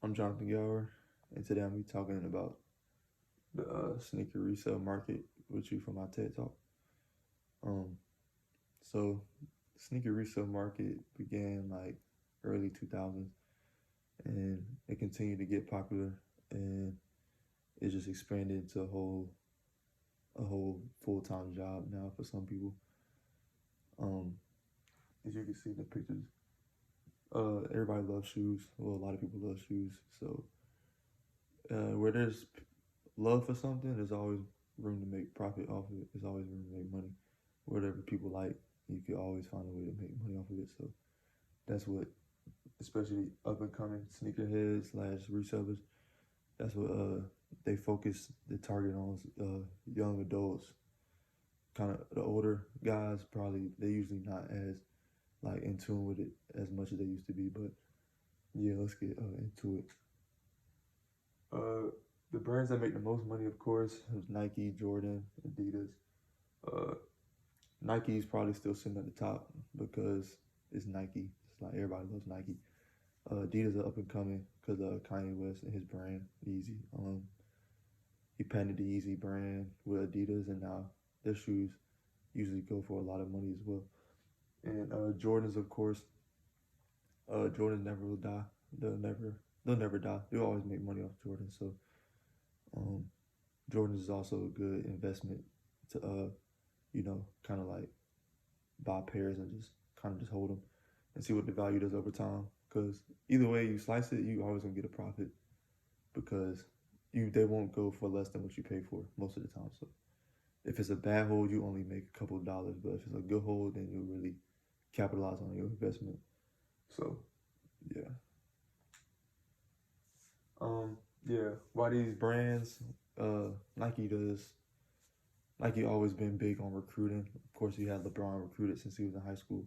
I'm Jonathan Gower, and today I'm going to be talking about the sneaker resale market with you for my TED Talk. Um, so, sneaker resale market began like early 2000s, and it continued to get popular, and it just expanded into a whole full time job now for some people. Um, as you can see in the pictures, everybody loves shoes. Well, a lot of people love shoes. So, where there's love for something, there's always room to make profit off of it. There's always room to make money. Whatever people like, you can always find a way to make money off of it. So that's what, especially up and coming sneakerheads slash resellers, that's what they focus the target on young adults. Kind of the older guys probably they usually not as like in tune with it as much as they used to be. But yeah, let's get into it. Uh, the brands that make the most money, of course, is Nike, Jordan, Adidas. Uh, Nike is probably still sitting at the top because it's Nike. It's like everybody loves Nike. Adidas are up and coming because Kanye West and his brand Yeezy. He patented the Yeezy brand with Adidas, and now their shoes usually go for a lot of money as well. And Jordans, of course, Jordans never will die. They'll never die. They'll always make money off Jordans. So um, Jordans is also a good investment to kind of like buy pairs and just kind of just hold them and see what the value does over time. Because either way you slice it, you always gonna get a profit because they won't go for less than what you pay for most of the time. So if it's a bad hold, you only make a couple of dollars, but if it's a good hold, then you'll really capitalize on your investment. So yeah, um, yeah. Why these brands? Nike does. Nike always been big on recruiting. Of course, you had LeBron recruited since he was in high school.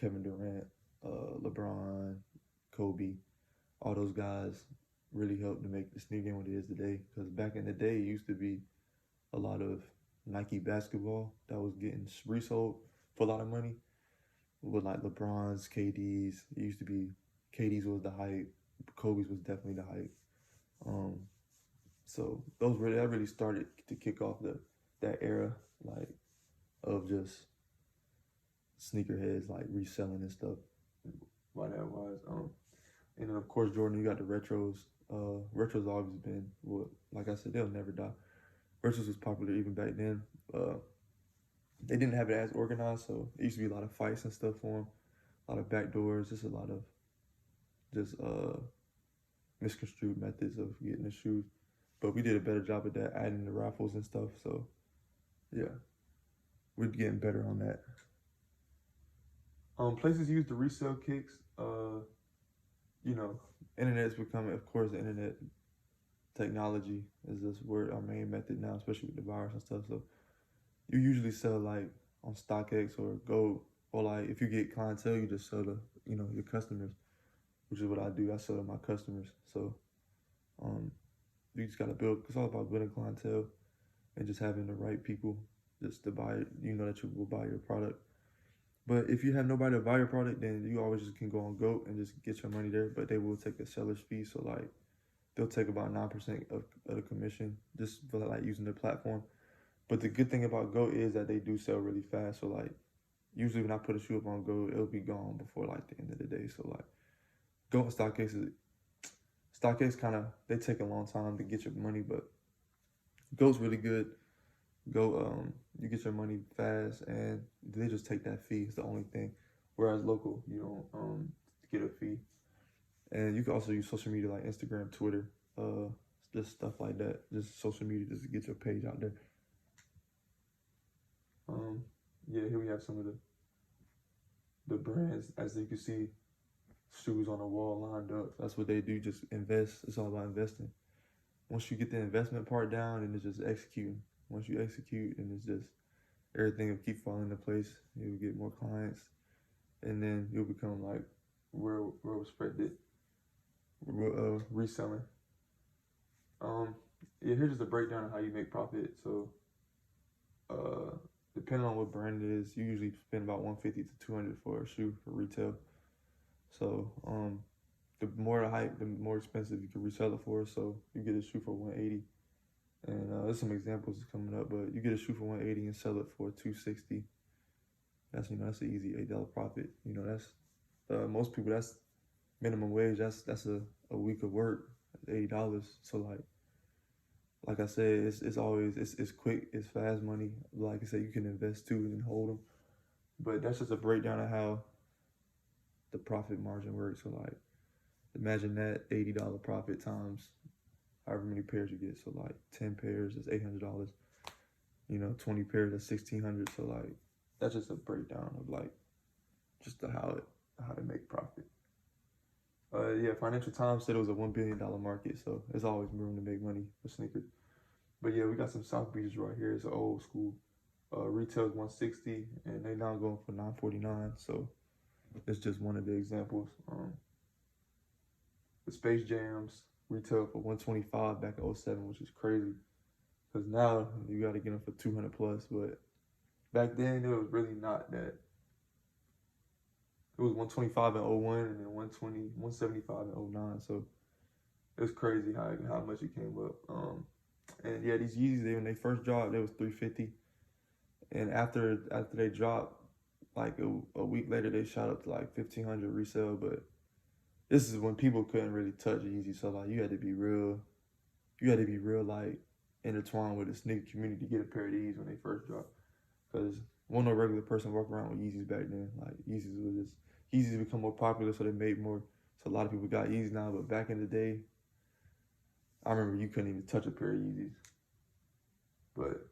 Kevin Durant, LeBron, Kobe, all those guys really helped to make the sneaker game what it is today. Because back in the day, it used to be a lot of Nike basketball that was getting resold for a lot of money with like LeBron's, KD's. It used to be KD's was the hype, Kobe's was definitely the hype. Um, so that really started to kick off that era like of just sneakerheads like reselling and stuff. Why that was. And then of course Jordan, you got the retros. Retros always been what, like I said, they'll never die. Retros was popular even back then. They didn't have it as organized, so there used to be a lot of fights and stuff for them, a lot of backdoors, just a lot of just misconstrued methods of getting the shoes. But we did a better job of that, adding the raffles and stuff. So yeah, we're getting better on that. Places use the resale kicks. You know, internet's becoming, of course, the internet technology is this word our main method now, especially with the virus and stuff. So you usually sell like on StockX or Go, or like if you get clientele, you just sell to your customers, which is what I do. I sell to my customers. So um, you just gotta build. It's all about building clientele and just having the right people just to buy it. You know that you will buy your product. But if you have nobody to buy your product, then you always just can go on Goat and just get your money there. But they will take a seller's fee, so like they'll take about 9% of the commission just for like using their platform. But the good thing about Goat is that they do sell really fast. So like usually when I put a shoe up on Goat, it'll be gone before like the end of the day. So like Goat and StockX kind of they take a long time to get your money, but Goat's really good. Go you get your money fast and they just take that fee. It's the only thing. Whereas local, you don't get a fee. And you can also use social media like Instagram, Twitter, uh just stuff like that. Just social media just to get your page out there. Um yeah, here we have some of the brands. As you can see, shoes on the wall lined up. That's what they do, just invest. It's all about investing. Once you get the investment part down, and it's just executing. Once you execute, and it's just everything will keep falling into place. You'll get more clients, and then you'll become like real respected reselling. Um, yeah, here's just a breakdown of how you make profit. So, uh, depending on what brand it is, you usually spend about 150 to 200 for a shoe for retail. So, the more the hype, the more expensive you can resell it for. So you get a shoe for 180, and there's some examples coming up, but you get a shoe for 180 and sell it for 260. That's that's an easy $8 profit. That's most people. That's minimum wage. That's a week of work. $80. So like I said, it's always it's quick, it's fast money. Like I said, you can invest too and then hold them. But that's just a breakdown of how the profit margin works. So imagine that $80 profit times however many pairs you get. So 10 pairs is $800. 20 pairs is 1,600. So that's just a breakdown of just how to make profit. Yeah, Financial Times said it was a $1 billion market, so there's always room to make money for sneakers. But yeah, we got some South Beaches right here. It's an old school. Retail's 160, and they now going for 949. So it's just one of the examples. The Space Jams retail for 125 back in 07, which is crazy. Because now you got to get them for 200 plus, but back then it was really not that. It was 125 in 01 and then 175 in 09. So it was crazy how much it came up. And yeah, these Yeezys, when they first dropped, they was 350. And after they dropped, a week later, they shot up to 1,500 resale. But this is when people couldn't really touch Yeezy. So you had to be real intertwined with the sneaker community to get a pair of these when they first dropped. Because no regular person walking around with Yeezys back then. Yeezys become more popular, so they made more. So a lot of people got Yeezys now, but back in the day, I remember you couldn't even touch a pair of Yeezys. But